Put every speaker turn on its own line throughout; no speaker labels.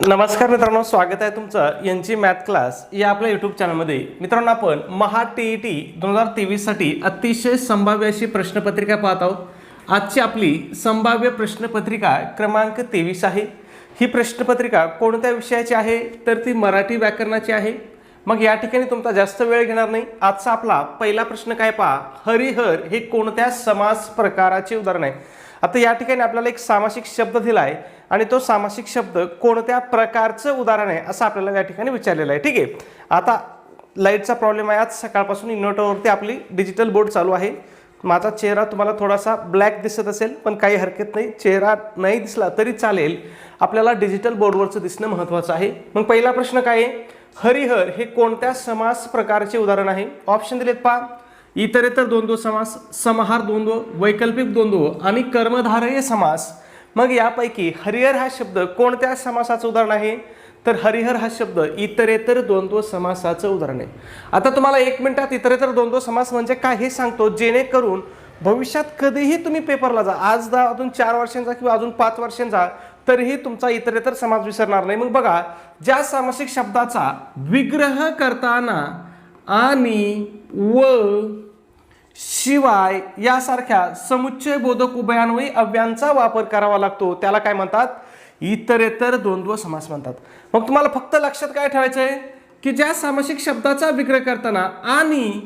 नमस्कार मित्रांनो, स्वागत आहे तुमचं एनजी मॅथ क्लास या आपल्या यूट्यूब चॅनलमध्ये. मित्रांनो, आपण महा टी 2023 साठी अतिशय संभाव्य अशी प्रश्नपत्रिका पाहत आहोत. आजची आपली संभाव्य प्रश्नपत्रिका क्रमांक 23 आहे. ही प्रश्नपत्रिका कोणत्या विषयाची आहे तर ती मराठी व्याकरणाची आहे. मग या ठिकाणी तुमचा जास्त वेळ घेणार नाही. आजचा आपला पहिला प्रश्न काय पहा, हरिहर हे कोणत्या समास प्रकाराचे उदाहरण आहे. आता या ठिकाणी आपल्याला एक सामासिक शब्द दिला आहे आणि तो सामासिक शब्द कोणत्या प्रकारचं उदाहरण आहे असं आपल्याला या ठिकाणी विचारलेलं आहे. ठीक आहे, आता लाईटचा प्रॉब्लेम आहे. आज सकाळपासून इन्व्हर्टरवरती आपली डिजिटल बोर्ड चालू आहे. माझा चेहरा तुम्हाला थोडासा ब्लॅक दिसत असेल, पण काही हरकत नाही. चेहरा नाही दिसला तरी चालेल, आपल्याला डिजिटल बोर्डवरचं दिसणं महत्त्वाचं आहे. मग पहिला प्रश्न काय आहे, हरिहर हे कोणत्या समास प्रकारचे उदाहरण आहे. ऑप्शन दिलेत पहा, इतरेतर द्वंद्व समास, समाहार द्वंद्व, वैकल्पिक द्वंद्व आणि कर्मधारय समास. मग यापैकी हरिहर हा शब्द कोणत्या समासाचं उदाहरण आहे तर हरिहर हा शब्द इतरेतर द्वंद्व समासाचं उदाहरण आहे. आता तुम्हाला 1 मिनिटात इतरेतर द्वंद्व समास म्हणजे काय हे सांगतो, जेणेकरून भविष्यात कधीही तुम्ही पेपरला जा, आज अजून 4 वर्षांचा किंवा अजून 5 वर्षांचा, तरीही तुमचा इतरेतर समास विसरणार नाही. मग बघा, ज्या सामासिक शब्दाचा विग्रह करताना आणि व शिवाय यासारख्या समुच्चय बोधक उभयान्वयी अव्ययांचा वापर करावा लागतो, त्याला काय म्हणतात, इतरेतर द्वंद्व समास म्हणतात. मग तुम्हाला फक्त लक्षात काय ठेवायचं आहे की ज्या सामासिक शब्दाचा विग्रह करताना आणि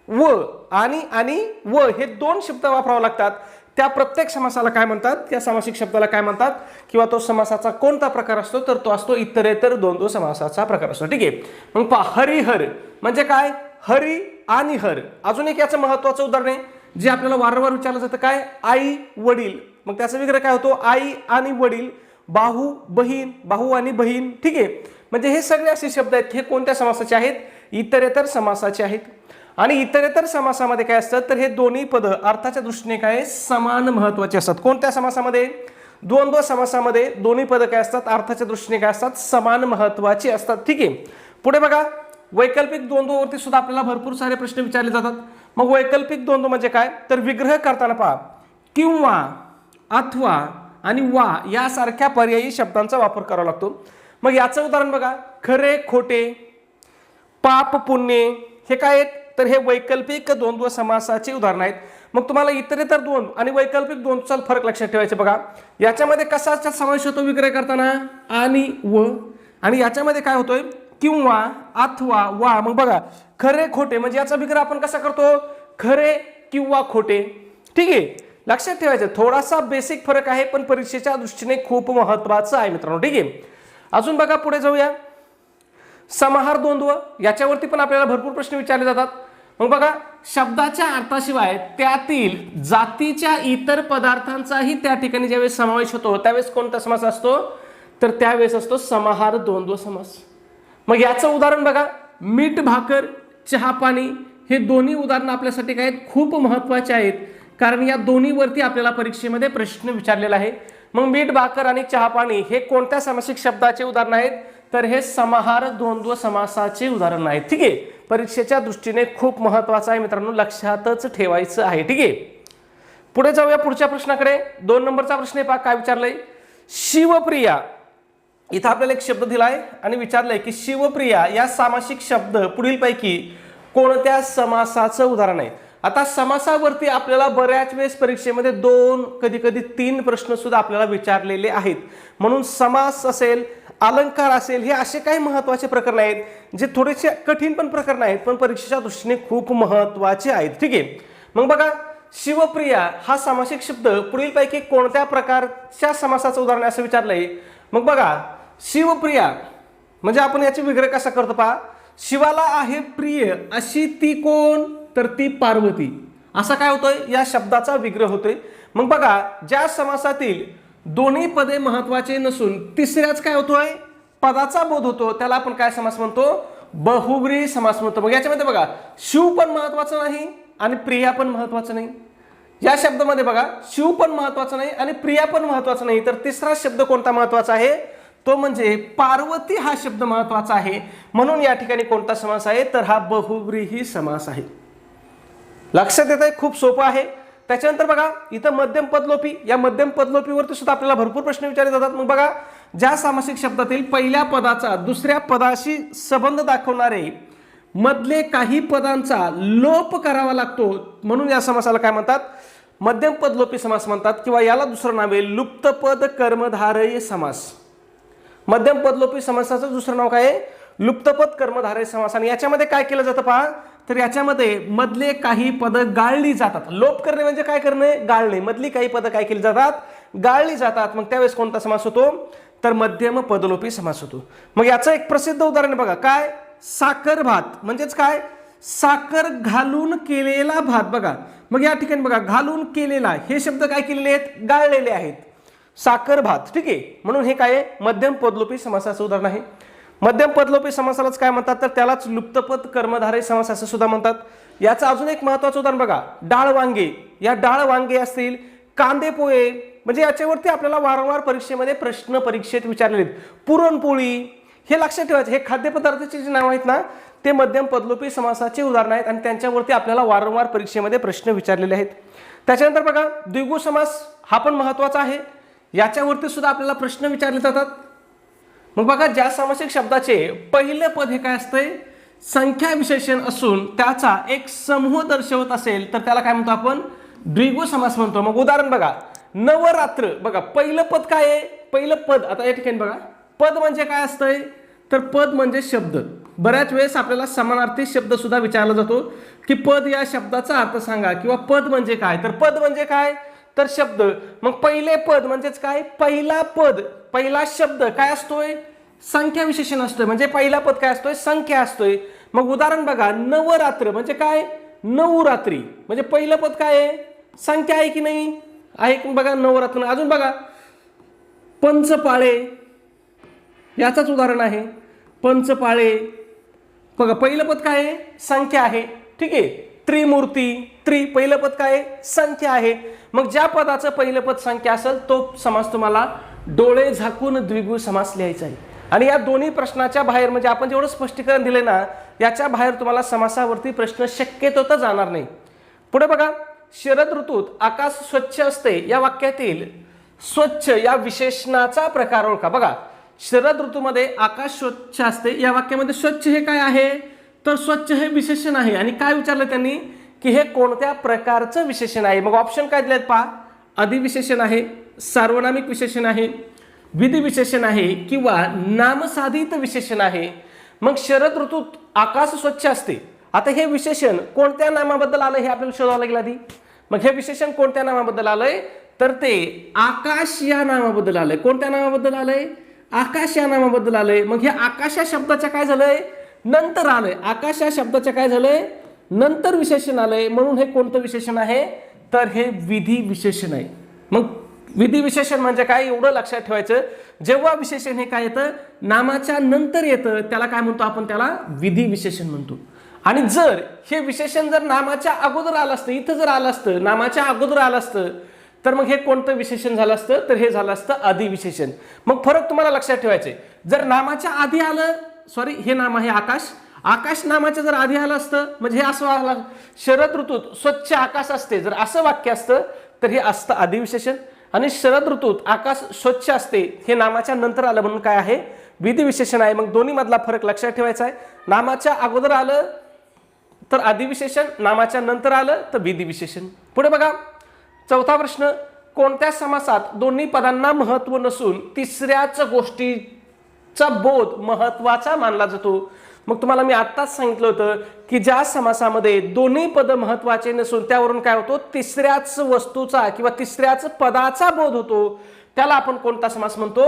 व हे 2 शब्द वापरावे लागतात, त्या प्रत्येक समासाला काय म्हणतात, त्या सामासिक शब्दाला काय म्हणतात, किंवा तो समासाचा कोणता प्रकार असतो तर तो असतो इतरेतर द्वंद्व समासाचा प्रकार असतो. ठीक आहे, मग पहा, हरिहर म्हणजे काय, हरी आणि हर. अजून एक याचं महत्त्वाचं उदाहरण आहे जे आपल्याला वारंवार विचारलं जातं, काय, आई वडील. मग त्याचा विग्रह काय होतो, आई आणि वडील, बाहू बहीण, बाहू आणि बहीण. ठीक आहे, म्हणजे हे सगळे असे शब्द आहेत, हे कोणत्या समासाचे आहेत, इतरेतर समासाचे आहेत. आणि इतरेतर समासामध्ये काय असतं तर हे दोन्ही पद अर्थाच्या दृष्टीने काय समान महत्त्वाचे असतात. कोणत्या समासामध्ये, द्वंद्व समासामध्ये दोन्ही पद काय असतात, अर्थाच्या दृष्टीने काय असतात, समान महत्त्वाचे असतात. ठीक आहे, पुढे बघा, वैकल्पिक द्वंद्वावरती सुद्धा आपल्याला भरपूर सारे प्रश्न विचारले जातात. मग वैकल्पिक द्वंद्व म्हणजे काय तर विग्रह करताना पहा, किंवा, अथवा आणि वा यासारख्या पर्यायी शब्दांचा वापर करावा लागतो. मग याचं उदाहरण बघा, खरे खोटे, पाप पुण्य, हे काय आहेत तर हे वैकल्पिक द्वंद्व समासाची उदाहरण आहेत. मग तुम्हाला इतरेतर द्वंद्व आणि वैकल्पिक द्वंद्वचा फरक लक्षात ठेवायचा. बघा, याच्यामध्ये कशाचा समावेश होतो विग्रह करताना, आणि व, आणि याच्यामध्ये काय होतोय, किंवा, अथवा, वा. मग बघा, खरे खोटे म्हणजे याचा विग्रह आपण कसा करतो, खरे किंवा खोटे. ठीक आहे, लक्षात ठेवायचं, थोडासा बेसिक फरक आहे पण परीक्षेच्या दृष्टीने खूप महत्त्वाचं आहे मित्रांनो. ठीक आहे, अजून बघा, पुढे जाऊया, समाहार द्वंद्व. याच्यावरती पण आपल्याला भरपूर प्रश्न विचारले जातात. मग बघा, शब्दाच्या अर्थाशिवाय त्यातील जातीच्या इतर पदार्थांचाही त्या ठिकाणी ज्यावेळेस समावेश होतो त्यावेळेस कोणता समास असतो तर त्यावेळेस असतो समाहार द्वंद्व समास. मग याचं उदाहरण बघा, मीठ भाकर, चहा पाणी, हे दोन्ही उदाहरणं आपल्यासाठी काय आहेत, खूप महत्त्वाचे आहेत, कारण या दोन्हीवरती आपल्याला परीक्षेमध्ये प्रश्न विचारलेला आहे. मग मीठ भाकर आणि चहा पाणी हे कोणत्या सामासिक शब्दाचे उदाहरण आहेत तर हे समाहार द्वंद्व समासाचे उदाहरण आहेत. ठीक आहे, परीक्षेच्या दृष्टीने खूप महत्त्वाचं आहे मित्रांनो, लक्षातच ठेवायचं आहे. ठीक आहे, पुढे जाऊया पुढच्या प्रश्नाकडे. 2 नंबरचा प्रश्न पहा, काय विचारलंय, शिवप्रिया. इथं आपल्याला एक शब्द दिलाय आणि विचारलंय की शिवप्रिया या सामासिक शब्द पुढीलपैकी कोणत्या समासाचं उदाहरण आहे. आता समासावरती आपल्याला बऱ्याच वेळेस परीक्षेमध्ये 2 कधी कधी 3 प्रश्न सुद्धा आपल्याला विचारलेले आहेत. म्हणून समास असेल, अलंकार असेल, हे असे काही महत्त्वाचे प्रकरण आहेत जे थोडेसे कठीण पण प्रकरण आहेत पण परीक्षेच्या दृष्टीने खूप महत्त्वाचे आहेत. ठीक आहे, मग बघा, शिवप्रिया हा सामासिक शब्द पुढीलपैकी कोणत्या प्रकारच्या समासाचं उदाहरण आहे असं विचारलंय. मग बघा, शिवप्रिया म्हणजे आपण याची विग्रह कसा करतो पहा, शिवाला आहे प्रिय अशी ती कोण तर ती पार्वती, असा काय होतोय या शब्दाचा विग्रह होतोय. मग बघा, ज्या समासातील दोन्ही पदे महत्वाचे नसून तिसऱ्याच काय होतोय पदाचा बोध होतो त्याला आपण काय समास म्हणतो, बहुव्रीही समास म्हणतो. मग याच्यामध्ये बघा, शिव पण महत्वाचं नाही आणि प्रिया पण महत्वाचं नाही. या शब्दामध्ये बघा, शिव पण महत्वाचं नाही आणि प्रिया पण महत्वाचं नाही, तर तिसरा शब्द कोणता महत्वाचा आहे तो म्हणजे पार्वती हा शब्द महत्वाचा आहे. म्हणून या ठिकाणी कोणता समास आहे तर हा बहुव्रीही समास आहे. लक्षात येत आहे, खूप सोपं आहे. त्याच्यानंतर बघा, इथं मध्यम पदलोपी, या मध्यम पदलोपीवरती सुद्धा आपल्याला भरपूर प्रश्न विचारले जातात. मग बघा, ज्या सामासिक शब्दातील पहिल्या पदाचा दुसऱ्या पदाशी संबंध दाखवणारे मधले काही पदांचा लोप करावा लागतो, म्हणून या समासाला काय म्हणतात, मध्यम पद लोपी समास म्हणतात, किंवा याला दुसरं नाव आहे लुप्तपद कर्मधारय समास. मध्यम पद लोपी समासाचं दुसरं नाव काय आहे, लुप्तपद कर्मधारय समास. आणि याच्यामध्ये काय केलं जातं पहा, तर याच्यामध्ये मधले काही पद गाळली जातात. लोप करणे म्हणजे काय करणे, गाळणे. मधली काही पद काय केली जातात, गाळली जातात. मग त्यावेळेस कोणता समास होतो, तर मध्यम पदलोपी समास होतो. मग याचं एक प्रसिद्ध उदाहरण बघा, काय, साखर भात म्हणजेच काय, साखर घालून केलेला भात. बघा मग या ठिकाणी बघा, घालून केलेला हे शब्द काय केलेले आहेत, गाळलेले आहेत. साखर भात, ठीक आहे. म्हणून हे काय आहे, मध्यम पदलोपी समासाचं उदाहरण आहे. मध्यम पदलोपी समासालाच काय म्हणतात, तर त्यालाच लुप्तपद कर्मधारय समास असं सुद्धा म्हणतात. याचं अजून एक महत्वाचं उदाहरण बघा, डाळ वांगे. या डाळ वांगे असतील, कांदे पोहे, म्हणजे याच्यावरती आपल्याला वारंवार परीक्षेमध्ये प्रश्न परीक्षेत विचारलेले आहेत. पुरणपोळी, हे लक्षात ठेवायचं. हे खाद्यपदार्थाचे जे नाव आहेत ना, ते मध्यम पदलोपी समासाचे उदाहरण आहेत आणि त्यांच्यावरती आपल्याला वारंवार परीक्षेमध्ये प्रश्न विचारलेले आहेत. त्याच्यानंतर बघा, द्विगु समास हा पण महत्वाचा आहे. याच्यावरती सुद्धा आपल्याला प्रश्न विचारले जातात. मग बघा, ज्या सामासिक शब्दाचे पहिलं पद हे काय असतंय, संख्या विशेषण असून त्याचा एक समूह दर्शवत असेल तर त्याला काय म्हणतो आपण, द्विगु समास म्हणतो. मग उदाहरण बघा, नवरात्र. बघा पहिलं पद काय आहे, पहिलं पद. आता या ठिकाणी बघा, पद म्हणजे काय असतंय, तर पद म्हणजे शब्द. बऱ्याच वेळेस आपल्याला समानार्थी शब्द सुद्धा विचारला जातो की पद या शब्दाचा अर्थ सांगा, किंवा पद म्हणजे काय, तर पद म्हणजे काय, तर शब्द. मग पहिले पद म्हणजेच काय, पहिला पद, पहिला शब्द काय असतोय, संख्या विशेषण असतोय. म्हणजे पहिला पद काय असतोय, संख्या असतोय. मग उदाहरण बघा, नवरात्र म्हणजे काय, नवरात्री. म्हणजे पहिलं पद काय आहे, संख्या आहे की नाही, आहे बघा, नवरात्र. अजून बघा, पंचपाळे, याचाच उदाहरण आहे, पंचपाळे. बघा पहिलं पद काय आहे, संख्या आहे, ठीक आहे. त्रिमूर्ती, त्रि, पहिलं पद काय आहे, संख्या आहे. मग ज्या पदाचं पहिलं पद संख्या असेल तो समास तुम्हाला डोळे झाकून द्विगु समास लिहायचा आहे. आणि या दोन्ही प्रश्नाच्या बाहेर, म्हणजे आपण जेवढं स्पष्टीकरण दिले ना, याच्या बाहेर तुम्हाला समासावरती प्रश्न शक्यतो तर जाणार नाही. पुढे बघा, शरद ऋतूत आकाश स्वच्छ असते. या वाक्यातील स्वच्छ या विशेषणाचा प्रकार ओळखा. बघा, शरद ऋतूमध्ये आकाश स्वच्छ असते. या वाक्यामध्ये स्वच्छ हे काय आहे, तर स्वच्छ हे विशेषण आहे. आणि काय विचारलं त्यांनी, की हे कोणत्या प्रकारचं विशेषण आहे. मग ऑप्शन काय दिलेत पहा, अधिविशेषण आहे, सार्वनामिक विशेषण आहे, विधी विशेषण आहे, किंवा नामसाधित विशेषण आहे. मग शरद ऋतूत आकाश स्वच्छ असते. आता हे विशेषण कोणत्या नामाबद्दल आलं हे आपल्याला शोधावं लागेल आधी. मग हे विशेषण कोणत्या नामाबद्दल आलंय, तर ते आकाश या नामाबद्दल आलंय. कोणत्या नामाबद्दल आलंय, आकाश या नामाबद्दल आलंय. मग हे आकाश या शब्दाच्या काय झालंय, नंतर आलंय. आकाश या शब्दाच्या काय झालंय, नंतर विशेषण आलंय. म्हणून हे कोणतं विशेषण आहे, तर हे विधी विशेषण आहे. मग विधी विशेषण म्हणजे काय, एवढं लक्षात ठेवायचं. जेव्हा विशेषण हे काय येतं, नामाच्या नंतर येतं, त्याला काय म्हणतो आपण, त्याला विधी विशेषण म्हणतो. आणि जर हे विशेषण जर नामाच्या अगोदर आलं असतं, इथं जर आलं असतं, नामाच्या अगोदर आलं असतं, तर मग हे कोणतं विशेषण झालं असतं, तर हे झालं असतं अधिविशेषण. मग फरक तुम्हाला लक्षात ठेवायचे. जर नामाच्या आधी आलं, सॉरी हे नाम आहे आकाश, आकाश नामाच्या जर आधी आलं असतं, म्हणजे हे असं आलं, शरद ऋतूत स्वच्छ आकाश असते, जर असं वाक्य असतं तर हे असतं अधिविशेषण. आणि शरद ऋतूत आकाश स्वच्छ असते हे नामाच्या नंतर आलं म्हणून काय आहे, विधी विशेषण आहे. मग दोन्ही मधला फरक लक्षात ठेवायचा आहे. नामाच्या अगोदर आलं तर अधिविशेषण, नामाच्या नंतर आलं तर विधी विशेषण. पुढे बघा, चौथा प्रश्न, कोणत्या समासात दोन्ही पदांना महत्व नसून तिसऱ्याच गोष्टीचा बोध महत्वाचा मानला जातो. मग तुम्हाला मी आत्ताच सांगितलं होतं की ज्या समासामध्ये दोन्ही पद महत्वाचे नसून त्यावरून काय होतो, तिसऱ्याच वस्तूचा किंवा तिसऱ्याच पदाचा बोध होतो, त्याला आपण कोणता समास म्हणतो,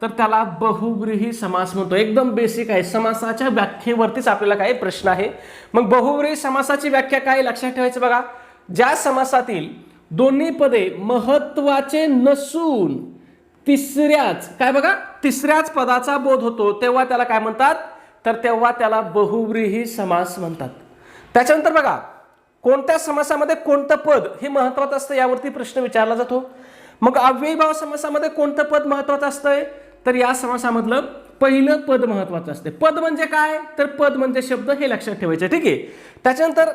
तर त्याला बहुव्रीही समास म्हणतो. एकदम बेसिक आहे. समासाच्या व्याख्येवरतीच आपल्याला काही प्रश्न आहे. मग बहुव्रीही समासाची व्याख्या काय लक्षात ठेवायचं बघा, ज्या समासातील दोन्ही पदे महत्वाचे नसून तिसऱ्याच काय बघा, तिसऱ्याच पदाचा बोध होतो, तेव्हा त्याला काय म्हणतात, तर तेव्हा त्याला बहुव्रीही समास म्हणतात. त्याच्यानंतर बघा, कोणत्या समासामध्ये कोणतं पद हे महत्वाचं असतं यावरती प्रश्न विचारला जातो. मग अव्ययीभाव समासामध्ये कोणतं पद महत्वाचं असतंय, तर या समासामधलं पहिलं पद महत्वाचं असते. पद म्हणजे काय, तर पद म्हणजे शब्द, हे लक्षात ठेवायचं, ठीक आहे. त्याच्यानंतर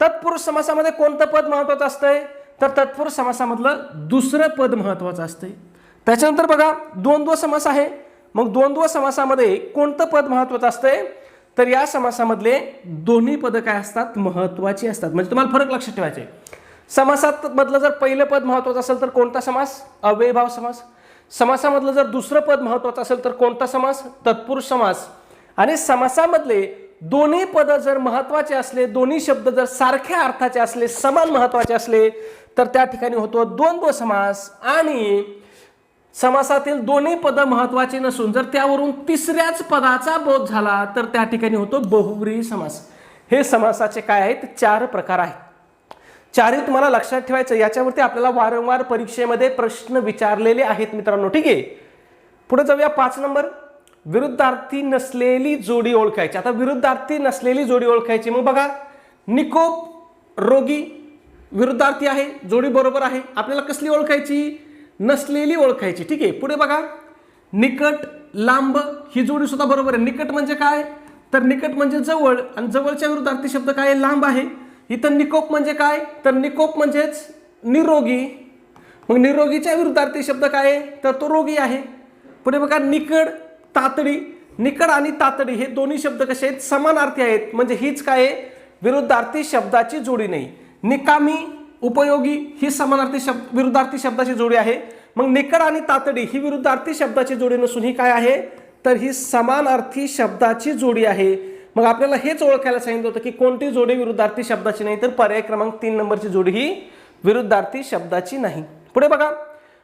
तत्पुरुष समासामध्ये कोणतं पद महत्वाचं असतंय, तर तत्पुरुष समासामधलं दुसरं पद महत्वाचं असतंय. त्याच्यानंतर बघा, द्वंद्व समास आहे. मग द्वंद्व समासामध्ये कोणतं पद महत्वाचं असतंय, तर या समासामधले दोन्ही पद काय असतात, महत्वाची असतात. म्हणजे तुम्हाला फरक लक्षात ठेवायचे. समासात मधलं जर पहिलं पद महत्वाचं असेल तर कोणता समास, अव्ययभाव समास. समासामधलं जर दुसरं पद महत्वाचं असेल तर कोणता समास, तत्पुरुष समास. आणि समासामधले दोन्ही पद जर महत्वाचे असले, दोन्ही शब्द जर सारख्या अर्थाचे असले, समान महत्वाचे असले, तर त्या ठिकाणी होतो द्वंद्व समास. आणि समासातील दोन्ही पद महत्वाची नसून जर त्यावरून तिसऱ्याच पदाचा बोध झाला तर त्या ठिकाणी होतो बहुव्रीही समास. हे समासाचे काय आहेत, 4 प्रकार आहेत. चारही तुम्हाला लक्षात ठेवायचं. याच्यावरती आपल्याला वारंवार परीक्षेमध्ये प्रश्न विचारलेले आहेत मित्रांनो. ठीक आहे, पुढे जाऊया. 5 नंबर, विरुद्धार्थी नसलेली जोडी ओळखायची. आता विरुद्धार्थी नसलेली जोडी ओळखायची. मग बघा, निकोप रोगी विरुद्धार्थी आहे, जोडी बरोबर आहे. आपल्याला कसली ओळखायची, नसलेली ओळखायची. ठीक आहे, पुढे बघा, निकट लांब ही जोडी सुद्धा बरोबर आहे. निकट म्हणजे काय, तर निकट म्हणजे जवळ, आणि जवळच्या विरुद्धार्थी शब्द काय, लांब आहे. इथं निकोप म्हणजे काय, तर निकोप म्हणजेच निरोगी. मग निरोगीच्या विरुद्धार्थी शब्द काय, तर तो रोगी आहे. पुढे बघा, निकड तातडी. निकड आणि तातडी हे दोन्ही शब्द कसे आहेत, समानार्थी आहेत. म्हणजे हीच काय, विरुद्धार्थी शब्दाची जोडी नाही. निकामी उपयोगी ही समानार्थी शब्द विरुद्धार्थी शब्दाची जोडी आहे. मग निकड आणि तातडी ही विरुद्धार्थी शब्दाची जोडी नसून ही काय आहे, तर ही समानार्थी शब्दाची जोडी आहे. मग आपल्याला हेच ओळखायला सांगितलं होतं की कोणती जोडी विरुद्धार्थी शब्दाची नाही, तर पर्याय क्रमांक 3 नंबरची जोडी ही विरुद्धार्थी शब्दाची नाही. पुढे बघा,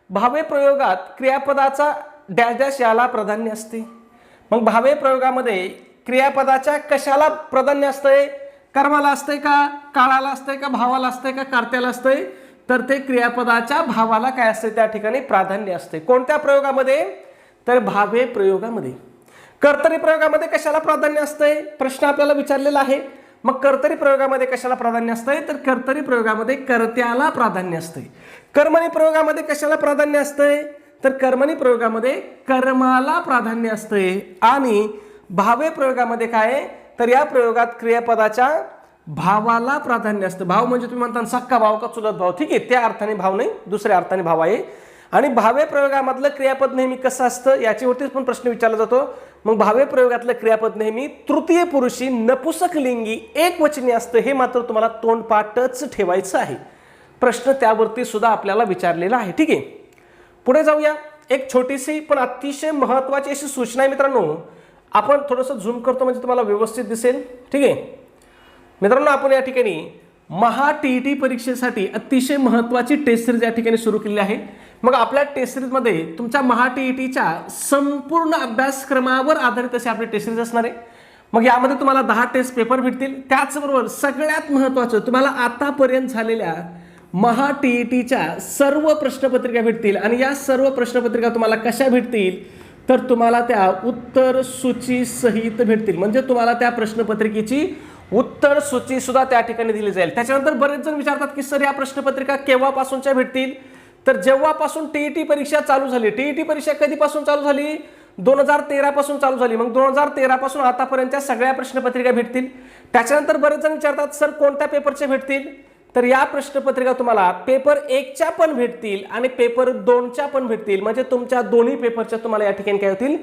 भावे प्रयोगात क्रियापदाचा डॅश डॅश याला प्राधान्य असते. मग भावे प्रयोगामध्ये क्रियापदाच्या कशाला प्राधान्य असतंय, कर्माला असतंय का, काळाला असतंय का, भावाला असतंय का, कर्त्याला असतंय, तर ते क्रियापदाच्या भावाला काय असते, त्या ठिकाणी प्राधान्य असते. कोणत्या प्रयोगामध्ये, तर भावे प्रयोगामध्ये. कर्तरी प्रयोगामध्ये कशाला प्राधान्य असतंय, प्रश्न आपल्याला विचारलेला आहे. मग कर्तरी प्रयोगामध्ये कशाला प्राधान्य असतंय, तर कर्तरी प्रयोगामध्ये कर्त्याला प्राधान्य असतंय. कर्मणी प्रयोगामध्ये कशाला प्राधान्य असतंय, तर कर्मणी प्रयोगामध्ये कर्माला प्राधान्य असतंय. आणि भावे प्रयोगामध्ये काय, तर या प्रयोगात क्रियापदाच्या भावाला प्राधान्य असतं. भाव म्हणजे तुम्ही म्हणता सक्का भाव का चुलत भाव, ठीक आहे, त्या अर्थाने भाव नाही, दुसऱ्या अर्थाने भाव आहे. आणि भावे प्रयोगामधलं क्रियापद नेहमी कसं असतं, याच्यावरतीच पण प्रश्न विचारला जातो. मग भावे प्रयोगातलं क्रियापद नेहमी तृतीय पुरुषी नपुसक लिंगी एकवचनी असतं. हे मात्र तुम्हाला तोंडपाठच ठेवायचं आहे. प्रश्न त्यावरती सुद्धा आपल्याला विचारलेला आहे. ठीक आहे, पुढे जाऊया. एक छोटीशी पण अतिशय महत्वाची अशी सूचना आहे मित्रांनो. आपण थोडंसं झूम करतो म्हणजे तुम्हाला व्यवस्थित दिसेल. ठीक आहे मित्रांनो, आपण या ठिकाणी महा टीईटी परीक्षेसाठी अतिशय महत्त्वाची टेस्ट सिरीज या ठिकाणी सुरू केलेली आहे. मग आपल्या टेस्ट सिरीजमध्ये तुमच्या महा टीईटीच्या संपूर्ण अभ्यासक्रमावर आधारित अशी आपली टेस्ट सिरीज असणार आहे. मग यामध्ये तुम्हाला 10 टेस्ट पेपर भेटतील. त्याचबरोबर सगळ्यात महत्त्वाचं, तुम्हाला आतापर्यंत झालेल्या महा टीईटीच्या सर्व प्रश्नपत्रिका भेटतील. आणि या सर्व प्रश्नपत्रिका तुम्हाला कशा भेटतील, तर तुम्हाला त्या उत्तर सूची सहित भेटतील. म्हणजे तुम्हाला त्या प्रश्नपत्रिकेची उत्तर सूची सुद्धा त्या ठिकाणी दिली जाईल. त्याच्यानंतर बरेच जण विचारतात की सर या प्रश्नपत्रिका केव्हापासूनच्या भेटतील, तर जेव्हापासून टीईटी परीक्षा चालू झाली. टीईटी परीक्षा कधीपासून चालू झाली, 2013 पासून चालू झाली. मग 2013 पासून आतापर्यंतच्या सगळ्या प्रश्नपत्रिका भेटतील. त्याच्यानंतर बरेच जण विचारतात सर कोणत्या पेपरच्या भेटतील, तर या प्रश्नपत्रिका तुम्हाला पेपर 1च्या पण भेटतील आणि पेपर 2च्या पण भेटतील. म्हणजे तुमच्या दोन्ही पेपरच्या तुम्हाला या ठिकाणी काय होतील,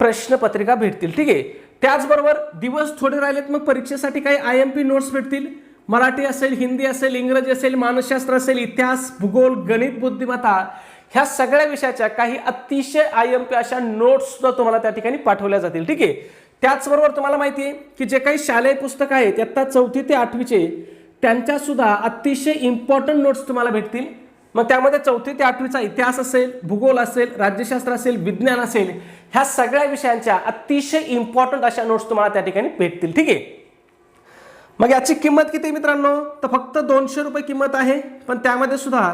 प्रश्नपत्रिका भेटतील. ठीक आहे, त्याचबरोबर दिवस थोडे राहिलेत. मग परीक्षेसाठी काही IMP नोट्स भेटतील. मराठी असेल, हिंदी असेल, इंग्रजी असेल, मानसशास्त्र असेल, इतिहास, भूगोल, गणित, बुद्धिमत्ता, ह्या सगळ्या विषयाच्या काही अतिशय IMP अशा नोट्स सुद्धा तुम्हाला त्या ठिकाणी पाठवल्या जातील. ठीक आहे, त्याचबरोबर तुम्हाला माहिती आहे की जे काही शालेय पुस्तक आहेत इयत्ता 4थी ते 8वीचे, त्यांच्या सुद्धा अतिशय इम्पॉर्टंट नोट्स तुम्हाला भेटतील. मग त्यामध्ये 4थी ते 8वीचा इतिहास असेल, भूगोल असेल, राज्यशास्त्र असेल, विज्ञान असेल, ह्या सगळ्या विषयांच्या अतिशय इम्पॉर्टंट अशा नोट्स तुम्हाला त्या ठिकाणी भेटतील. ठीक आहे, मग याची किंमत किती मित्रांनो, तर फक्त 200 रुपये किंमत आहे. पण त्यामध्ये सुद्धा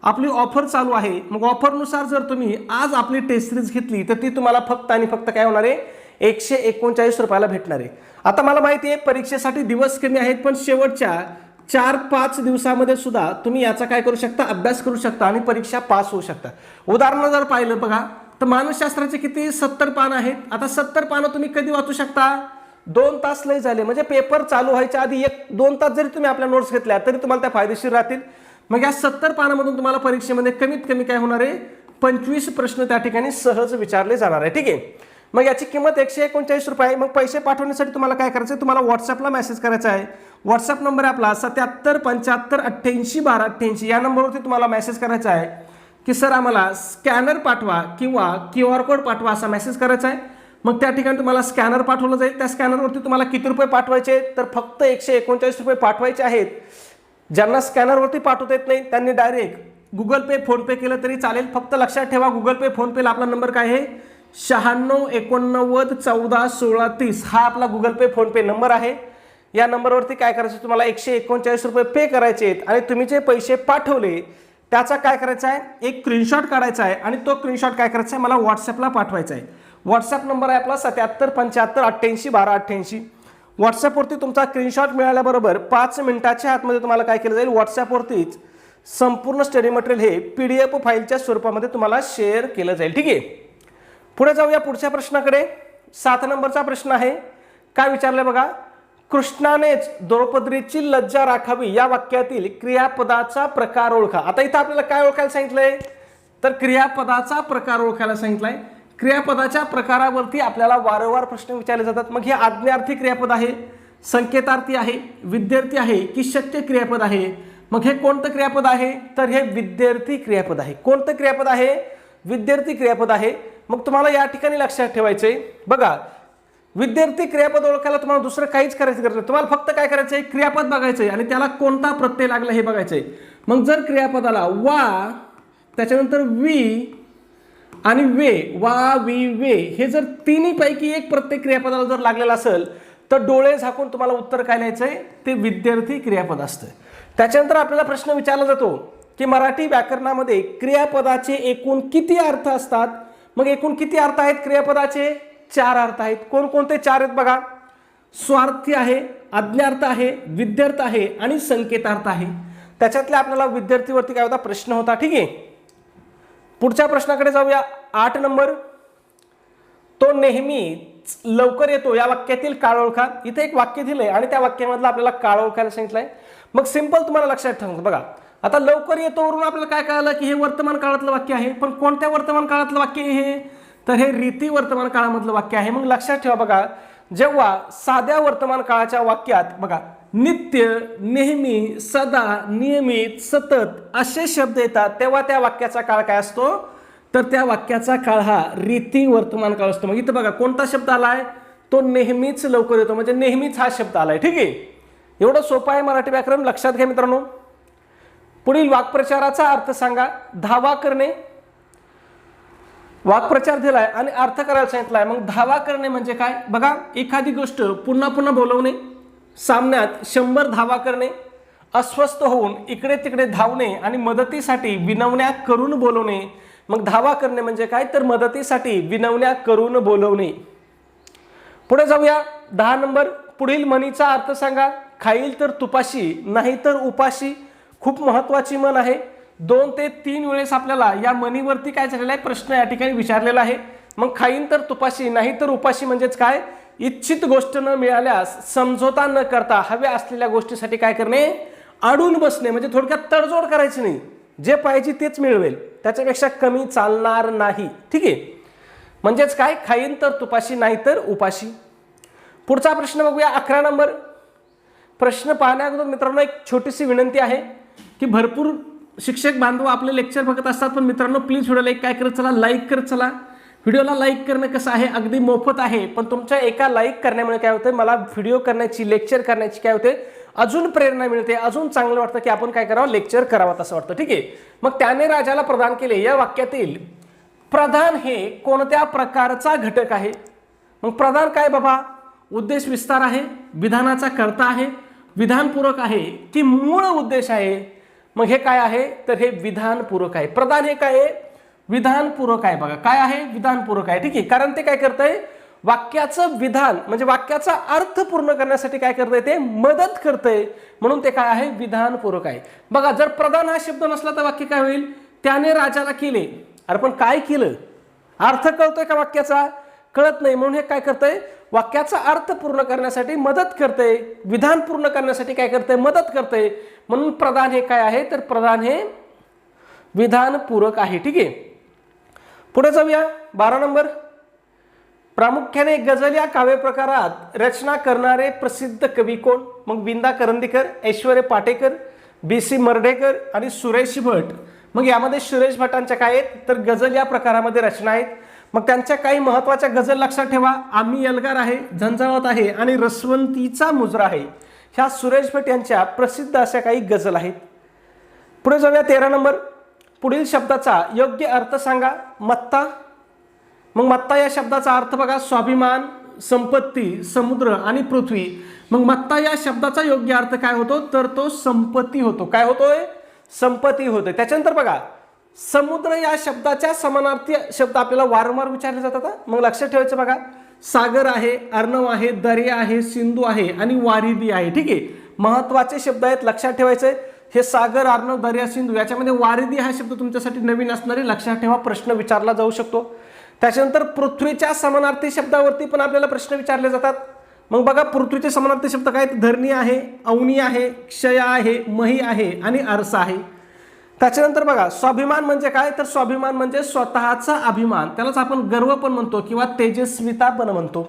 आपली ऑफर चालू आहे. मग ऑफरनुसार जर तुम्ही आज आपली टेस्ट सिरीज घेतली तर ती तुम्हाला फक्त आणि फक्त काय होणार आहे, 139 रुपयाला भेटणार आहे. आता मला माहिती आहे परीक्षेसाठी दिवस कमी आहेत, पण शेवटच्या 4-5 दिवसामध्ये सुद्धा तुम्ही याचा काय करू शकता, अभ्यास करू शकता आणि परीक्षा पास होऊ शकता. उदाहरण जर पाहिलं बघा, तर मानसशास्त्राचे किती 70 पानं आहेत. आता 70 पानं तुम्ही कधी वाचू शकता, 2 तास लय झाले. म्हणजे पेपर चालू व्हायच्या आधी 1-2 तास जरी तुम्ही आपल्या नोट्स घेतल्या तरी तुम्हाला त्या फायदेशीर राहतील. मग या 70 पानामधून तुम्हाला परीक्षेमध्ये कमीत कमी काय होणार आहे, 25 प्रश्न त्या ठिकाणी सहज विचारले जाणार आहे. ठीक आहे. मग याची किंमत 139 रुपये. मग पैसे पाठवण्यासाठी तुम्हाला काय करायचं आहे, तुम्हाला व्हॉट्सअपला मेसेज करायचा आहे. व्हॉट्सअप नंबर आहे आपला 77 75 88 12 88. या नंबरवरती तुम्हाला मेसेज करायचा आहे की सर आम्हाला स्कॅनर पाठवा किंवा QR कोड पाठवा असा मेसेज करायचा आहे. मग त्या ठिकाणी तुम्हाला स्कॅनर पाठवलं जाईल. त्या स्कॅनरवरती तुम्हाला किती रुपये पाठवायचे, तर फक्त 139 रुपये पाठवायचे आहेत. ज्यांना स्कॅनरवरती पाठवता येत नाही त्यांनी डायरेक्ट गुगल पे फोनपे केलं तरी चालेल. फक्त लक्षात ठेवा गुगल पे फोनपेला आपला नंबर काय आहे 96 89 14 16 30 हा आपला गुगल पे फोनपे नंबर आहे. या नंबरवरती काय करायचं तुम्हाला 139 रुपये पे करायचे आहेत आणि तुम्ही जे पैसे पाठवले त्याचा काय करायचा आहे एक स्क्रीनशॉट काढायचा आहे आणि तो स्क्रीनशॉट काय करायचा आहे मला व्हॉट्सअपला पाठवायचा आहे. व्हॉट्सअप नंबर आहे आपला 77 75 88 12 88. व्हॉट्सअपवरती तुमचा स्क्रीनशॉट मिळाल्याबरोबर 5 मिनिटाच्या आतमध्ये तुम्हाला काय केलं जाईल व्हॉट्सअपवरतीच संपूर्ण स्टडी मटेरियल हे PDF फाईलच्या स्वरूपामध्ये तुम्हाला शेअर केलं जाईल. ठीक आहे. पुढे जाऊया पुढच्या प्रश्नाकडे. 7 नंबरचा प्रश्न आहे. काय विचारलंय बघा, कृष्णानेच द्रौपदीची लज्जा राखावी या वाक्यातील क्रियापदाचा प्रकार ओळखा. आता इथं आपल्याला काय ओळखायला सांगितलंय, तर क्रियापदाचा प्रकार ओळखायला सांगितलाय. क्रियापदाच्या प्रकारावरती आपल्याला वारंवार प्रश्न विचारले जातात. मग हे आज्ञार्थी क्रियापद आहे, संकेतार्थी आहे, विद्यार्थी आहे की शक्य क्रियापद आहे. मग हे कोणतं क्रियापद आहे, तर हे विद्यार्थी क्रियापद आहे. कोणतं क्रियापद आहे, विद्यार्थी क्रियापद आहे. मग तुम्हाला या ठिकाणी लक्षात ठेवायचंय बघा, विद्यार्थी क्रियापद ओळखायला तुम्हाला दुसरं काहीच करायचं गरज नाही. तुम्हाला फक्त काय करायचंय क्रियापद बघायचंय आणि त्याला कोणता प्रत्यय लागला हे बघायचंय. मग जर क्रियापदाला वा त्याच्यानंतर वी आणि वे वा वी वे हे जर तिन्ही पैकी एक प्रत्येक क्रियापदाला जर लागलेला असेल तर डोळे झाकून तुम्हाला उत्तर काय लिहायचंय ते विद्यार्थी क्रियापद असतं. त्याच्यानंतर आपल्याला प्रश्न विचारला जातो की मराठी व्याकरणामध्ये क्रियापदाचे एकूण किती अर्थ असतात. मग एकूण किती अर्थ आहेत क्रियापदाचे, 4 अर्थ आहेत. कोणकोणते 4 आहेत बघा, स्वार्थी आहे, आज्ञार्थ आहे, विद्यार्थ आहे आणि संकेतार्थ आहे. त्याच्यातल्या आपल्याला विद्यार्थीवरती काय होता प्रश्न होता. ठीक आहे. पुढच्या प्रश्नाकडे जाऊया. 8 नंबर, तो नेहमीच लवकर येतो या वाक्यातील काळ ओळखा. इथे एक वाक्य दिलंय आणि त्या वाक्यामधलं आपल्याला काळ ओळखायला सांगितलंय. मग सिंपल तुम्हाला लक्षात ठेवतो बघा, आता लवकर येतो वरून आपल्याला काय कळालं की हे वर्तमान काळातलं वाक्य आहे. पण कोणत्या वर्तमान काळातलं वाक्य आहे हे, तर हे रीती वर्तमान काळामधलं वाक्य आहे. मग लक्षात ठेवा बघा, जेव्हा साध्या वर्तमान काळाच्या वाक्यात बघा नित्य, नेहमी, सदा, नियमित, सतत असे शब्द येतात तेव्हा त्या वाक्याचा काळ काय असतो, तर त्या वाक्याचा काळ हा रीती वर्तमान काळ असतो. मग इथं बघा कोणता शब्द आलाय, तो नेहमीच लवकर येतो म्हणजे नेहमीच हा शब्द आलाय. ठीक आहे. एवढं सोपं आहे मराठी व्याकरण, लक्षात घ्या मित्रांनो. पुढील वाक्प्रचाराचा अर्थ सांगा. धावा करणे, वाक्प्रचार दिलाय आणि अर्थ करायला सांगितलाय. मग धावा करणे म्हणजे काय बघा, एखादी गोष्ट पुन्हा पुन्हा बोलवणे, सामन्यात 100 धावा करणे, अस्वस्थ होऊन इकडे तिकडे धावणे आणि मदतीसाठी विनवण्या करून बोलवणे. मग धावा करणे म्हणजे काय, तर मदतीसाठी विनवण्या करून बोलवणे. पुढे जाऊया. 10 नंबर, पुढील म्हणीचा अर्थ सांगा. खाईल तर तुपाशी, नाही तर उपाशी. खूप महत्वाची म्हण आहे. 2 ते 3 वेळेस आपल्याला या म्हणीवरती काय झालेला आहे प्रश्न या ठिकाणी विचारलेला आहे. मग खाईन तर तुपाशी, नाही तर उपाशी म्हणजेच काय, इच्छित गोष्ट न मिळाल्यास समझोता न करता हव्या असलेल्या गोष्टीसाठी काय करणे, अडून बसणे. म्हणजे थोडक्यात तडजोड करायची नाही, जे पाहिजे तेच मिळवेल, त्याच्यापेक्षा कमी चालणार नाही. ठीक आहे. म्हणजेच काय, खाईन तर तुपाशी, नाही तर उपाशी. पुढचा प्रश्न बघूया. 11 नंबर. प्रश्न पाहण्याअगोदर मित्रांनो एक छोटीशी विनंती आहे की भरपूर शिक्षक बांधव आपले लेक्चर बघत असतात, पण मित्रांनो प्लीज व्हिडिओला एक काय करत चला, लाईक करत चला. व्हिडिओला लाईक करणं कसं आहे, अगदी मोफत आहे, पण तुमच्या एका लाईक करण्यामुळे काय होतं, मला व्हिडिओ करण्याची, लेक्चर करण्याची काय होते, अजून प्रेरणा मिळते, अजून चांगलं वाटतं की आपण काय करावं, लेक्चर करावं असं वाटतं. ठीक आहे. मग त्याने राजाला प्रदान केले या वाक्यातील प्रधान हे कोणत्या प्रकारचा घटक आहे. मग प्रधान काय बाबा, उद्देश विस्तार आहे, विधानाचा कर्ता आहे, विधानपूरक आहे की मूळ उद्देश आहे. मग हे काय आहे, तर हे विधानपूरक आहे. प्रधान हे काय आहे, विधानपूरक आहे. बघा काय आहे, विधानपूरक आहे. ठीक आहे. कारण ते काय करतंय, वाक्याचं विधान म्हणजे वाक्याचा अर्थ पूर्ण करण्यासाठी काय करतंय, ते मदत करतंय, म्हणून ते काय आहे, विधानपूरक आहे. बघा जर प्रधान हा शब्द नसला तर वाक्य काय होईल, त्याने राजाला केले. अरे पण काय केलं, अर्थ कळतोय का वाक्याचा, कळत नाही, म्हणून हे काय करतंय, वाक्याचा अर्थ पूर्ण करण्यासाठी मदत करते, विधान पूर्ण करण्यासाठी काय करते, मदत करते. म्हणून प्रधान हे काय आहे, तर प्रधान हे विधानपूरक आहे. ठीक आहे. पुढे जाऊया 12 नंबर. प्रामुख्याने गझल या काव्य प्रकारात रचना करणारे प्रसिद्ध कवी कोण? मग विंदा करंदीकर, ऐश्वर्य पाटेकर, BC मर्ढेकर आणि सुरेश भट. मग यामध्ये सुरेश भटांच्या काय आहेत तर गझल या प्रकारामध्ये रचना आहेत. मग त्यांच्या काही महत्त्वाच्या गझल लक्षात ठेवा. आम्ही एल्गार आहे, झंझावात आहे आणि रसवंतीचा मुजरा आहे. ह्या सुरेश भट यांच्या प्रसिद्ध अशा काही गझल आहेत. पुढे जाऊया 13 नंबर. पुढील शब्दाचा योग्य अर्थ सांगा. मत्ता. मग मत्ता या शब्दाचा अर्थ बघा, स्वाभिमान, संपत्ती, समुद्र आणि पृथ्वी. मग मत्ता या शब्दाचा योग्य अर्थ काय होतो तर तो संपत्ती होतो. काय होतोय? संपत्ती होते. त्याच्यानंतर बघा, समुद्र या शब्दाच्या समानार्थी शब्द आपल्याला वारंवार विचारले जातात. मग लक्षात ठेवायचं बघा, सागर आहे, अर्णव आहे, दर्या आहे, सिंधू आहे आणि वारिदी आहे. ठीक आहे, महत्वाचे शब्द आहेत, लक्षात ठेवायचे. हे सागर, अर्णव, दर्या, सिंधू याच्यामध्ये वारिदी हा शब्द तुमच्यासाठी नवीन असणारे, लक्षात ठेवा, प्रश्न विचारला जाऊ शकतो. त्याच्यानंतर पृथ्वीच्या समानार्थी शब्दावरती पण आपल्याला प्रश्न विचारले जातात. मग बघा, पृथ्वीचे समानार्थी शब्द काय? धरणी आहे, अवनी आहे, क्षय आहे, मही आहे आणि आरसा आहे. त्याच्यानंतर बघा, स्वाभिमान म्हणजे काय तर स्वाभिमान म्हणजे स्वतःचा अभिमान, त्यालाच आपण गर्व पण म्हणतो किंवा तेजस्विता पण म्हणतो.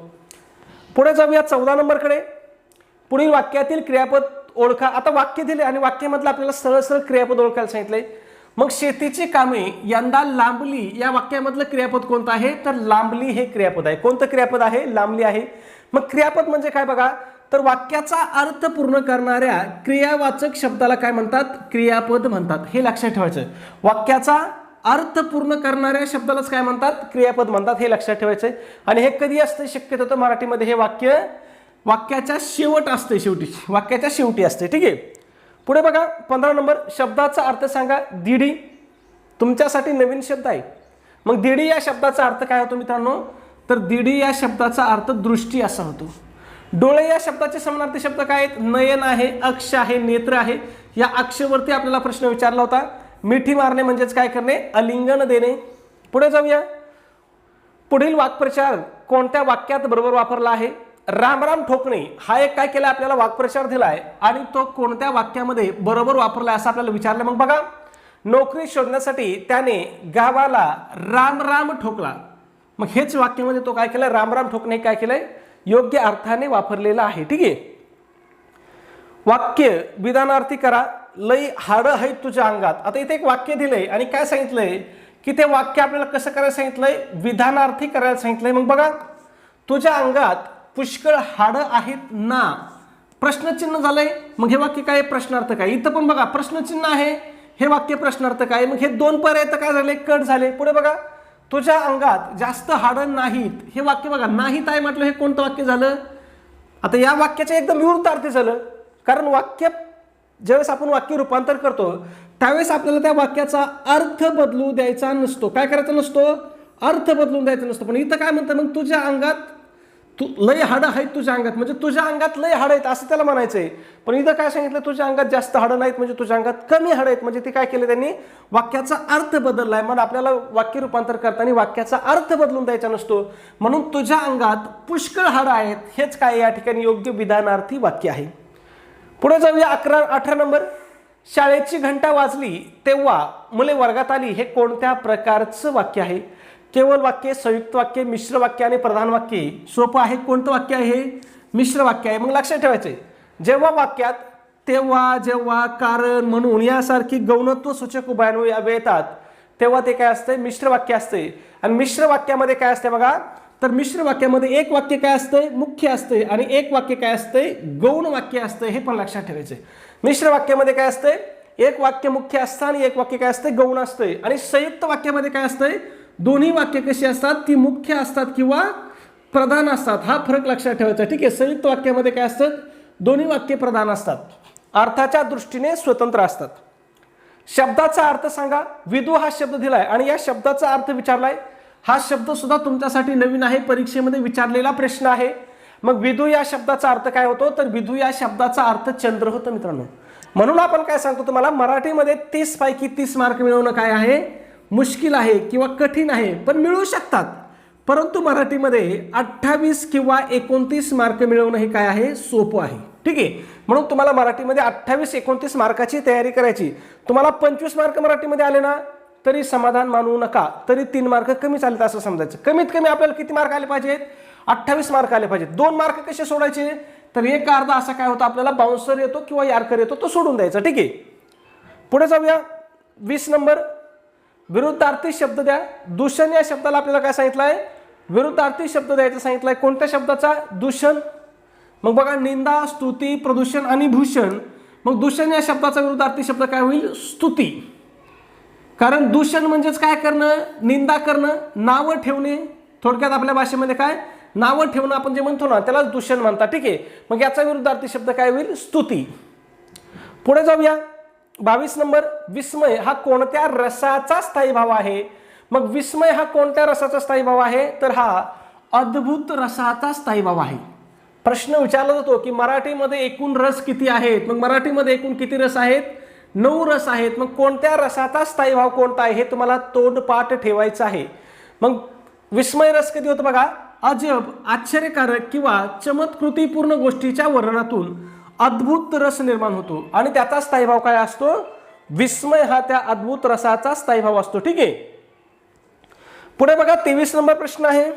पुढे जाऊया 14 नंबरकडे. पुढील वाक्यातील क्रियापद ओळखा. आता वाक्य दिले आणि वाक्यामधलं आपल्याला सरळ सरळ क्रियापद ओळखायला सांगितलंय. मग शेतीची कामे यंदा लांबली या वाक्यामधलं क्रियापद कोणतं आहे तर लांबली हे क्रियापद आहे. कोणतं क्रियापद आहे? लांबली आहे. मग क्रियापद म्हणजे काय बघा, तर वाक्याचा अर्थ पूर्ण करणाऱ्या क्रियावाचक शब्दाला काय म्हणतात? क्रियापद म्हणतात. हे लक्षात ठेवायचं. वाक्याचा अर्थ पूर्ण करणाऱ्या शब्दालाच काय म्हणतात? क्रियापद म्हणतात. हे लक्षात ठेवायचंय. आणि हे कधी असते शक्यतो तर मराठीमध्ये हे वाक्य वाक्याच्या शेवट असते, शेवटी वाक्याच्या शेवटी असते. ठीक आहे. पुढे बघा 15 नंबर. शब्दाचा अर्थ सांगा. दिडी तुमच्यासाठी नवीन शब्द आहे. मग दिडी या शब्दाचा अर्थ काय होतो मित्रांनो तर दिडी या शब्दाचा अर्थ दृष्टी असा होतो. डोळे या शब्दाचे समानार्थी शब्द काय आहेत? नयन आहे, अक्ष आहे, नेत्र आहे. या अक्षवरती आपल्याला प्रश्न विचारला होता. मिठी मारणे म्हणजेच काय करणे? आलिंगन देणे. पुढे जाऊया. पुढील वाक्प्रचार कोणत्या वाक्यात बरोबर वापरला आहे? राम राम ठोकणे हा एक काय केला आपल्याला वाक्प्रचार दिलाय आणि तो कोणत्या वाक्यामध्ये बरोबर वापरलाय असं आपल्याला विचारलं. मग बघा, नोकरी शोधण्यासाठी त्याने गावाला राम राम ठोकला. मग हेच वाक्यामध्ये तो काय केलं? राम राम ठोकणे काय केलंय? योग्य अर्थाने वापरलेला आहे. ठीक आहे. वाक्य विधानार्थी करा. लई हाड आहेत तुझ्या अंगात. आता इथे एक वाक्य दिलंय आणि काय सांगितलंय की ते वाक्य आपल्याला कसं करायला सांगितलंय? विधानार्थी करायला सांगितलंय. मग बघा, तुझ्या अंगात पुष्कळ हाड आहेत ना, प्रश्नचिन्ह झालंय. मग हे वाक्य काय? प्रश्नार्थ काय? इथं पण बघा प्रश्नचिन्ह आहे, हे वाक्य प्रश्नार्थ काय? मग हे दोन पर्याय तर काय झाले? कट झाले. पुढे बघा, तुझ्या अंगात जास्त हाडं नाहीत. हे वाक्य बघा, नाहीत आहे म्हटलं, हे कोणतं वाक्य झालं? आता या वाक्याचे एकदम विरुद्ध अर्थ झालं. कारण वाक्य ज्यावेळेस आपण वाक्य रूपांतर करतो त्यावेळेस आपल्याला त्या वाक्याचा अर्थ बदलू द्यायचा नसतो. काय करायचा नसतो? अर्थ बदलून द्यायचा नसतो. पण इथं काय म्हणतं? मग तुझ्या अंगात लय हाडं आहेत तुझ्या अंगात, म्हणजे तुझ्या अंगात लय हाडं आहेत असं त्याला म्हणायचंय. पण इथं काय सांगितलं? तुझ्या अंगात जास्त हाडं नाहीत, म्हणजे तुझ्या अंगात कमी हाडं आहेत. म्हणजे ते काय केलं? त्यांनी वाक्याचा अर्थ बदललाय. मग आपल्याला वाक्य रूपांतर करताना वाक्याचा अर्थ बदलून द्यायचा नसतो. म्हणून तुझ्या अंगात पुष्कळ हाडं आहेत हेच काय या ठिकाणी योग्य विधानार्थी वाक्य आहे. पुढे जाऊया 18 नंबर. शाळेची घंटा वाजली तेव्हा मुले वर्गात आली हे कोणत्या प्रकारचं वाक्य आहे? केवळ वाक्य, संयुक्त वाक्य, मिश्र वाक्य आणि प्रधान वाक्य. सोपं आहे. कोणतं वाक्य आहे? मिश्र वाक्य आहे. मग लक्षात ठेवायचे, जेव्हा वाक्यात तेव्हा, जेव्हा, कारण, म्हणून यासारखी गौणत्व सूचक उभयान्वये येतात तेव्हा ते काय असते? मिश्र वाक्य असते. आणि मिश्र वाक्यामध्ये काय असते बघा, तर मिश्र वाक्यामध्ये एक वाक्य काय असते? मुख्य असते आणि एक वाक्य काय असते? गौण वाक्य असते. हे पण लक्षात ठेवायचे. मिश्र वाक्यामध्ये काय असते? एक वाक्य मुख्य असतं आणि एक वाक्य काय असते? गौण असते. आणि संयुक्त वाक्यामध्ये काय असते? दोन्ही वाक्य कशी असतात? ती मुख्य असतात किंवा प्रधान असतात. हा फरक लक्षात ठेवायचा. ठीक आहे. संयुक्त वाक्यामध्ये काय असतं? दोन्ही वाक्य प्रधान असतात, अर्थाच्या दृष्टीने स्वतंत्र असतात. शब्दाचा अर्थ सांगा. विदू हा शब्द दिलाय आणि या शब्दाचा अर्थ विचारलाय. हा शब्द सुद्धा तुमच्यासाठी नवीन आहे, परीक्षेमध्ये विचारलेला प्रश्न आहे. मग विदू या शब्दाचा अर्थ काय होतो? तर विदू या शब्दाचा अर्थ चंद्र होतं मित्रांनो. म्हणून आपण काय सांगतो तुम्हाला, मराठीमध्ये 30 पैकी 30 मार्क मिळवणं काय आहे? मुश्किल आहे किंवा कठीण आहे, पण मिळू शकतात. परंतु मराठीमध्ये 28 किंवा 29 मार्क मिळवणं हे काय आहे? सोपं आहे. ठीक आहे. म्हणून तुम्हाला मराठीमध्ये 28-29 मार्काची तयारी करायची. तुम्हाला 25 मार्क मराठीमध्ये आले ना तरी समाधान मानू नका, तरी 3 मार्क कमीच आले असं समजायचं. कमीत कमी आपल्याला किती मार्क आले पाहिजेत? 28 मार्क आले पाहिजेत. 2 मार्क कसे सोडायचे? तर एक अर्धा असा काय होतं आपल्याला बाउन्सर येतो किंवा यार्कर येतो तो सोडून द्यायचा. ठीक आहे, पुढे जाऊया. 20 नंबर, विरुद्धार्थी शब्द द्या. दूषण या शब्दाला आपल्याला काय सांगितलंय? विरुद्धार्थी शब्द द्यायचा सांगितलंय. कोणत्या शब्दाचा? दूषण. मग बघा, निंदा, स्तुती, प्रदूषण आणि भूषण. मग दूषण या शब्दाचा विरुद्धार्थी शब्द काय होईल? स्तुती. कारण दूषण म्हणजेच काय करणं? निंदा करणं, नावं ठेवणे. थोडक्यात आपल्या भाषेमध्ये काय? नावं ठेवणं आपण जे म्हणतो ना त्याला दूषण म्हणतात. ठीक आहे, मग याचा विरुद्धार्थी शब्द काय होईल? स्तुती. पुढे जाऊया. 22 नंबर, विस्मय हा कोणत्या रसाचा स्थायी भाव आहे? मग विस्मय हा कोणत्या रसाचा स्थायी भाव आहे? तर हा अद्भुत रसाचा स्थायी भाव आहे. प्रश्न विचारला जातो की मराठीमध्ये एकूण रस किती आहेत? मग मराठीमध्ये एकूण किती रस आहेत? 9 रस आहेत. मग कोणत्या रसाचा स्थायी भाव कोणता आहे हे तुम्हाला तोंडपाठ ठेवायचं आहे. मग विस्मय रस कधी होतं बघा? अजब, आश्चर्यकारक किंवा चमत्कृतीपूर्ण गोष्टीच्या वर्णनातून अद्भुत रस निर्माण होतो आणि त्याचा स्थायी भाव काय असतो? विस्मय हा त्या अद्भुत रसाचा स्थायी भाव असतो. ठीक आहे, पुढे बघा 23 नंबर प्रश्न आहे.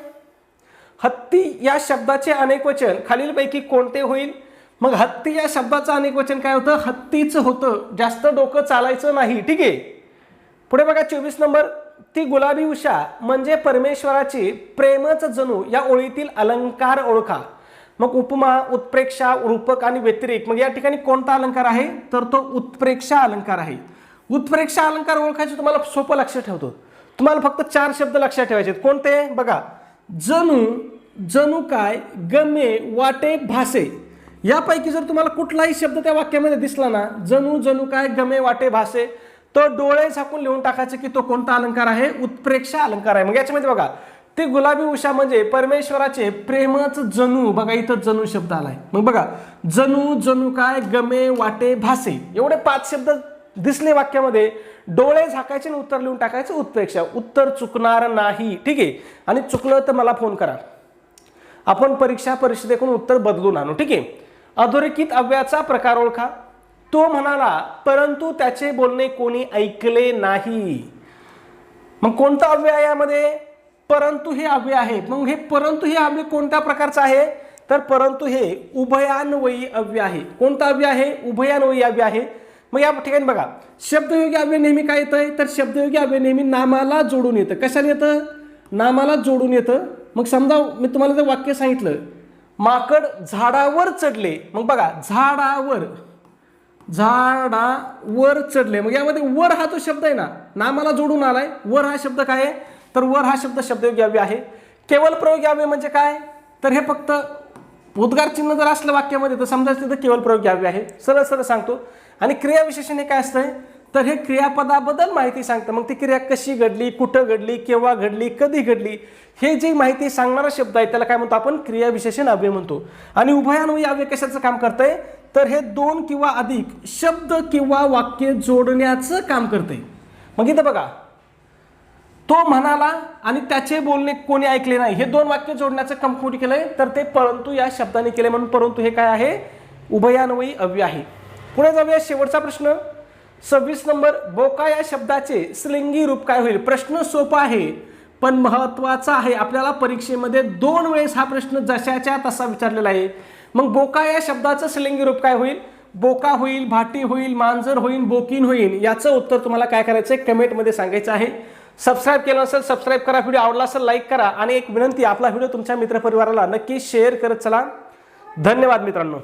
हत्ती या शब्दाचे अनेक वचन खालीलपैकी कोणते होईल? मग हत्ती या शब्दाचं अनेक वचन काय होतं? हत्तीच होतं. जास्त डोकं चालायचं नाही. ठीक आहे, पुढे बघा 24 नंबर, ती गुलाबी उषा म्हणजे परमेश्वराची प्रेमच जणू या ओळीतील अलंकार ओळखा. मग उपमा, उत्प्रेक्षा, रूपक आणि व्यतिरेक. मग या ठिकाणी कोणता अलंकार आहे? तर तो उत्प्रेक्षा अलंकार आहे. उत्प्रेक्षा अलंकार ओळखायचे तुम्हाला सोपं लक्षात ठेवतो. तुम्हाला फक्त 4 शब्द लक्षात ठेवायचे. कोणते? बघा, जणू, जणू काय, गमे, वाटे, भासे. यापैकी जर तुम्हाला कुठलाही शब्द त्या वाक्यामध्ये दिसला ना, जणू, जणू काय, गमे, वाटे, भासे, तो डोळे झाकून लिहून टाकायचे की तो कोणता अलंकार आहे? उत्प्रेक्षा अलंकार आहे. मग याच्यामध्ये बघा, ती गुलाबी उषा म्हणजे परमेश्वराचे प्रेमच जणू. बघा इथं जणू शब्द आलाय. मग बघा, जणू, जणू काय, गमे, वाटे, भासे, एवढे 5 शब्द दिसले वाक्यामध्ये. डोळे झाकायचे आणि उत्तर लिहून टाकायचं उत्प्रेक्षा. उत्तर चुकणार नाही. ठीक आहे, आणि चुकलं तर मला फोन करा, आपण परीक्षा परिषदेकडून उत्तर बदलून आणू. ठीक आहे, अधोरेखित अव्ययाचा प्रकार ओळखा. तो म्हणाला परंतु त्याचे बोलणे कोणी ऐकले नाही. मग कोणता अव्यय आहे यामध्ये? परंतु हे अव्यय आहे. मग हे परंतु हे अव्यय कोणत्या प्रकारचं आहे? तर परंतु हे उभयान्वयी अव्यय आहे. कोणता अव्यय आहे? उभयान्वयी अव्यय आहे. मग या ठिकाणी बघा, शब्दयोगी अव्यय नेहमी काय येतंय? तर शब्दयोगी अव्यय नेहमी नामाला जोडून येतं. कशाला येतं? नामाला जोडून येतं. मग समजा मी तुम्हाला जर वाक्य सांगितलं, माकड झाडावर चढले. मग बघा, झाडावर, झाडावर चढले. मग यामध्ये वर हा तो शब्द आहे ना, नामाला जोडून आलाय. वर हा शब्द काय आहे? तर वर हा शब्द शब्दयोगी अव्यय आहे. केवल प्रयोगी अव्यय म्हणजे काय? तर हे फक्त उद्गार चिन्ह जर असलं वाक्यामध्ये तर समजायचं तर केवल प्रयोगी अव्यय आहे. सरळ सरळ सांगतो. आणि क्रियाविशेषण हे काय असतंय? तर हे क्रियापदाबद्दल माहिती सांगतं. मग ती क्रिया कशी घडली, कुठं घडली, केव्हा घडली, कधी घडली, हे जे माहिती सांगणारा शब्द आहे त्याला काय म्हणतो आपण? क्रियाविशेषण अव्यय म्हणतो. आणि उभयान्वयी अव्यय कशाचं काम करतंय? तर हे 2 किंवा अधिक शब्द किंवा वाक्य जोडण्याचं काम करते. मग इथं बघा, तो म्हणाला आणि त्याचे बोलणे कोणी ऐकले नाही, हे 2 वाक्य जोडण्याचं काम कोणी केलंय? तर ते परंतु या शब्दाने केले. म्हणून परंतु हे काय आहे? उभयान्वयी अव्यय आहे. पुढे जाऊया, शेवटचा प्रश्न 26 नंबर, बोका या शब्दाचे स्त्रीलिंगी रूप काय होईल? प्रश्न सोपा आहे पण महत्वाचा आहे. आपल्याला परीक्षेमध्ये 2 वेळेस हा प्रश्न जशाच्या तसा विचारलेला आहे. मग बोका या शब्दाचं स्त्रीलिंगी रूप काय होईल? बोका होईल, भाटी होईल, मांजर होईल, बोकीन होईल. याचं उत्तर तुम्हाला काय करायचं आहे? कमेंटमध्ये सांगायचं आहे. सबस्क्राईब केलं असेल सबस्क्राईब करा, व्हिडिओ आवडला असेल लाईक करा, आणि एक विनंती, आपला व्हिडिओ तुमच्या मित्रपरिवाराला नक्की शेअर करत चला. धन्यवाद मित्रांनो.